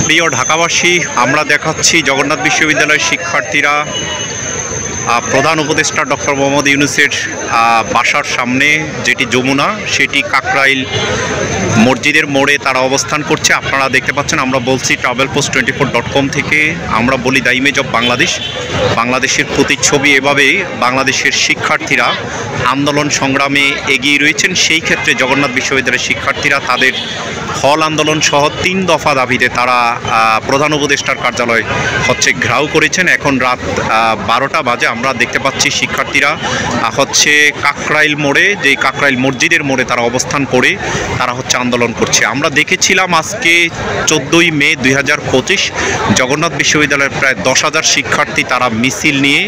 প্রিয় ঢাকাবাসী, আমরা দেখাচ্ছি জগন্নাথ বিশ্ববিদ্যালয়ের শিক্ষার্থীরা প্রধান উপদেষ্টা ডক্টর মোহাম্মদ ইউনূসের বাসার সামনে, যেটি যমুনা, সেটি কাকরাইল মসজিদের মোড়ে তারা অবস্থান করছে। আপনারা দেখতে পাচ্ছেন, আমরা বলছি travelpost24.com থেকে, আমরা বলি দ্য ইমেজ অফ বাংলাদেশ। বাংলাদেশের প্রতিচ্ছবি। এভাবে বাংলাদেশের শিক্ষার্থীরা আন্দোলন সংগ্রামে এগিয়ে রয়েছেন। সেই ক্ষেত্রে জগন্নাথ বিশ্ববিদ্যালয়ের শিক্ষার্থীরা তাদের হল আন্দোলন সহ 3 দফা দাবিতে তারা প্রধান উপদেষ্টার কার্যালয় ঘেরাও করেছেন। এখন রাত 12টা বাজে। আমরা দেখতে পাচ্ছি শিক্ষার্থীরা কাকরাইল মোড়ে, যেই কাকরাইল মসজিদের মোড়ে তারা অবস্থান করে তারা আন্দোলন করছে। আমরা দেখেছিলাম আজকে 14ই মে 2025 জগন্নাথ বিশ্ববিদ্যালয়ের প্রায় 10,000 শিক্ষার্থী তারা মিছিল নিয়ে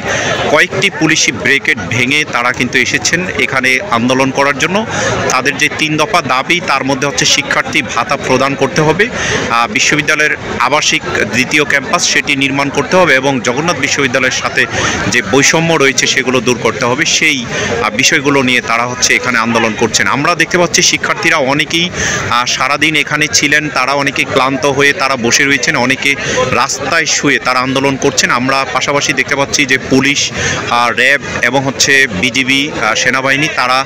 কয়েকটি পুলিশি ব্যারিকেড ভেঙে তারা কিন্তু এসেছেন এখানে আন্দোলন করার জন্য। তাদের যে 3 দফা দাবি, তার মধ্যে শিক্ষার্থী ভাতা প্রদান করতে হবে, বিশ্ববিদ্যালয়ের আবাসিক দ্বিতীয় ক্যাম্পাস সেটি নির্মাণ করতে হবে, এবং জগন্নাথ বিশ্ববিদ্যালয়ের সাথে যে বৈষম্য রয়েছে সেগুলো দূর করতে হবে। সেই বিষয়গুলো নিয়ে তারা এখানে আন্দোলন করছেন। আমরা দেখতে পাচ্ছি শিক্ষার্থীরা অনেকেই সারাদিন এখানে ছিলেন, তারা অনেকে ক্লান্ত হয়ে তারা বসে রয়েছেন, অনেকে রাস্তায় শুয়ে তারা আন্দোলন করছেন। আমরা পাশাপাশি দেখতে পাচ্ছি যে পুলিশ, র্যাব এবং বিজিবি, সেনাবাহিনী তারা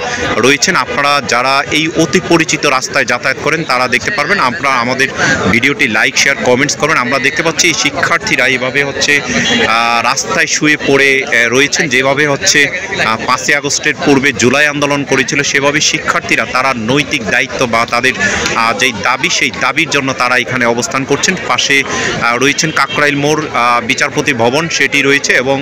রয়েছেন। আপনারা যারা এই অতি পরিচিত রাস্তায় যাতায়াত করেন তারা দেখতে পারবেন। আপনারা আমাদের ভিডিওটি লাইক, শেয়ার, কমেন্টস করবেন। আমরা দেখতে পাচ্ছি এই শিক্ষার্থীরা এইভাবে রাস্তায় শুয়ে পড়ে রয়েছেন। যেভাবে 5ই আগস্টের পূর্বে জুলাই আন্দোলন করেছিল, সেভাবে শিক্ষার্থীরা তারা নৈতিক দায়িত্ব বা তাদের যেই দাবি, সেই দাবির জন্য তারা এখানে অবস্থান করছেন। পাশে রয়েছেন কাকরাইল মোড় বিচারপতি ভবন, সেটি রয়েছে, এবং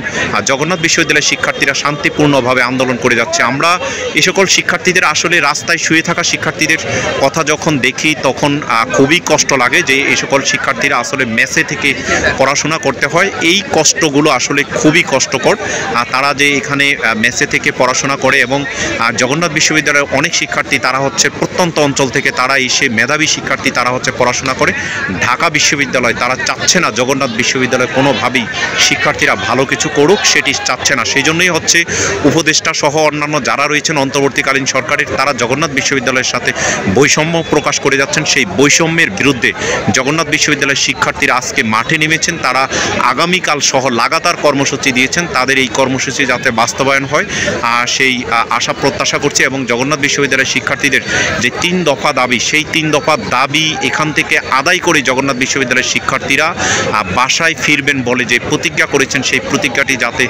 জগন্নাথ বিশ্ববিদ্যালয়ের শিক্ষার্থীরা শান্তিপূর্ণভাবে আন্দোলন করে যাচ্ছে। আমরা এই সকল শিক্ষার্থীদের রাস্তায় শুয়ে থাকা শিক্ষার্থীদের কথা যখন দেখি তখন খুবই কষ্ট লাগে যে এই সকল শিক্ষার্থীরা মেসে থেকে পড়াশোনা করতে হয়। এই কষ্টগুলো খুবই কষ্টকর। তারা যে এখানে মেসে থেকে পড়াশোনা করে, এবং জগন্নাথ বিশ্ববিদ্যালয়ের অনেক শিক্ষার্থী তারা প্রত্যন্ত অঞ্চল থেকে তারা এসে, মেধাবী শিক্ষার্থী তারা পড়াশোনা করে। ঢাকা বিশ্ববিদ্যালয় তারা চাচ্ছে না জগন্নাথ বিশ্ববিদ্যালয় কোনোভাবেই শিক্ষার্থীরা ভালো কিছু করুক, সেটি চাচ্ছে না। সেই জন্যই উপদেষ্টা সহ অন্যান্য যারা রয়েছেন অন্তর্বর্তীকালীন সরকারের, তারা জগন্নাথ বিশ্ববিদ্যালয়ের সাথে বৈষম্য প্রকাশ করে যাচ্ছেন। সেই বৈষম্যের বিরুদ্ধে জগন্নাথ বিশ্ববিদ্যালয়ের শিক্ষার্থীরা আজকে মাঠে নেমেছেন। তারা আগামীকাল সহ লাগাতার কর্মসূচি দিয়েছেন। তাদের এই কর্মসূচি যাতে বাস্তবায়ন হয় সেই আশা প্রত্যাশা করছে, এবং জগন্নাথ বিশ্ববিদ্যালয়ের শিক্ষার্থীদের যে 3 দফা দাবি, সেই 3 দফা দাবি এখান থেকে আদায় করে জগন্নাথ বিশ্ববিদ্যালয়ের শিক্ষার্থীরা বাসায় ফিরবেন বলে যে প্রতিজ্ঞা করেছেন, সেই প্রতিজ্ঞাটি যাতে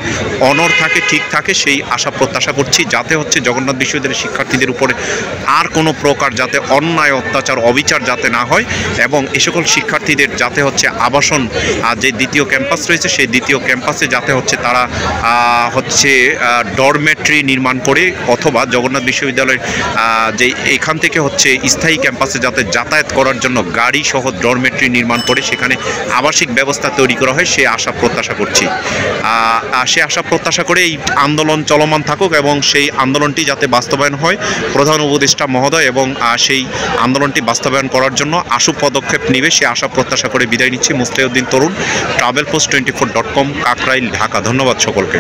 অনড় থাকে, ঠিক থাকে, সেই আশা প্রত্যাশা করছি। যাতে জগন্নাথ বিশ্ববিদ্যালয়ের শিক্ষার্থীদের উপরে আর কোনো প্রকার যাতে অন্যায়, অত্যাচার, অবিচার যাতে না হয়, এবং এ সকল শিক্ষার্থীদের যাতে আবাসন যে দ্বিতীয় ক্যাম্পাস রয়েছে, সেই দ্বিতীয় ক্যাম্পাসে যাতে তারা ডরমেট্রি নির্মাণ করে, অথবা জগন্নাথ বিশ্ববিদ্যালয়ের যে এখান থেকে স্থায়ী ক্যাম্পাসে যাতে যাতায়াত করার জন্য গাড়ি সহ ডরমেট্রি নির্মাণ করে সেখানে আবাসিক ব্যবস্থা তৈরি করা হয়, সে আশা প্রত্যাশা করছি। সে আশা প্রত্যাশা করে এই আন্দোলন চলমান থাকুক, এবং সেই আন্দোলনটি যাতে বাস্তবায়ন হয়, প্রধান উপদেষ্টা মহোদয় এবং সেই আন্দোলনটি বাস্তবায়ন করার জন্য আশু পদক্ষেপ নেবে, সে আশা প্রত্যাশা করে বিদায় নিচ্ছি। মুস্তাহিউদ্দিন তরুণ, travelpost24.com, কাকরাইল, ঢাকা। ধন্যবাদ সকলকে।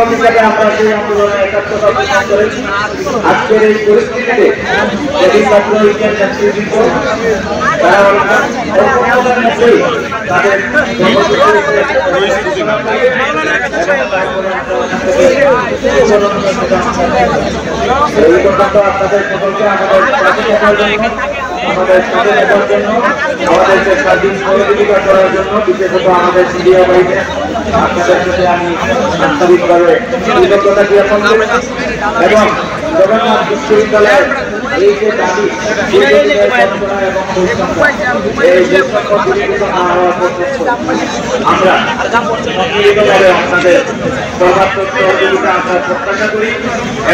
শিক্ষক হিসাবে আমরা সেই আন্দোলনে একাত্মতা প্রকাশ করেছি। আজকের এই পরিস্থিতিতে যদি ছাত্র ঐক্যের নেতৃবৃন্দ তারা অল্পতার মধ্যেই তাদের এই পর্যন্ত আপনাদের সকলকে আমাদের পাশে থাকার জন্য, আমাদের সাথে থাকার জন্য, আমাদেরকে স্বাধীন সহযোগিতা করার জন্য বিশেষত আমাদের মিডিয়া ভাইদের আপনাদের সাথে আমি আন্তরিকভাবে কৃতজ্ঞতা জ্ঞাপন করছি। এবং জগন্নাথ বিশ্ববিদ্যালয়ের এই যে দাবি আমরা আপনাদের সর্বাত্মক সহযোগিতা আমরা প্রত্যাশা করি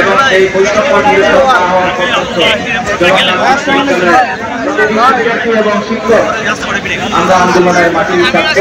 এবং এই বৈষম্য নিরসন না হওয়ার এবং শিক্ষক আমরা আন্দোলনের মাটির ছাত্র